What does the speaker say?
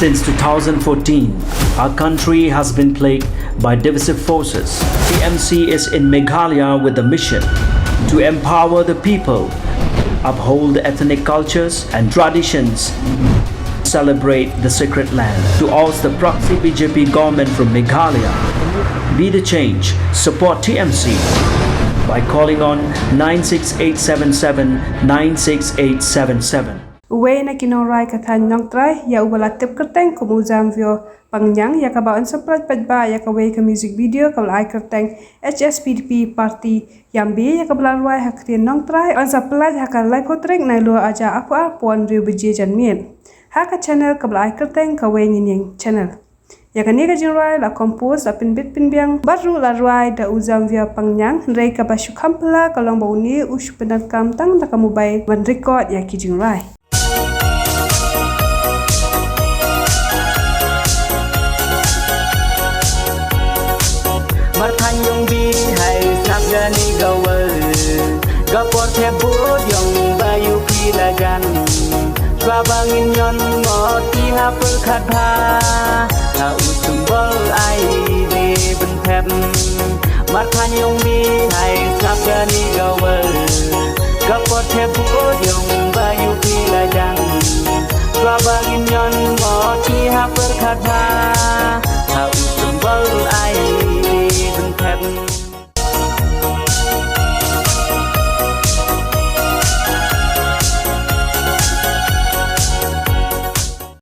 Since 2014, our country has been plagued by divisive forces. TMC is in Meghalaya with a mission to empower the people, uphold ethnic cultures and traditions, celebrate the sacred land. To oust the proxy BJP government from Meghalaya, be the change, support TMC by calling on 96877 96877. Uwe na kinoray kathan nong try ya ubalatip kyrteng kumuzam vio pangyang ya kabaon saprat paidbah ya kawe ka music video kabla kyrteng HSPDP PARTY YAMBԻ ya kabla ruai hakrian nong try on saplat hakal lai kotrek Nailur aja apa puan riu beje janmien haka channel kabla kyrteng kawe nyinyeng channel ya kani ka jinrai la compose apin bit pin biang baru la ruai da uzam via pangyang rei ka bashu kampla kalong bauni ushu penat kam tang da kamubai wan record ya ki jinrai Marthan yong bi hai sap gani gawer gapor the bud yong bayu pilagan swa bangin yon moti ha per khat pha ha usum bol ai de ben thep Marthan yong bi hai sap gani gawer gapor the bud yong bayu pilagan swa bangin yon moti ha per khat pha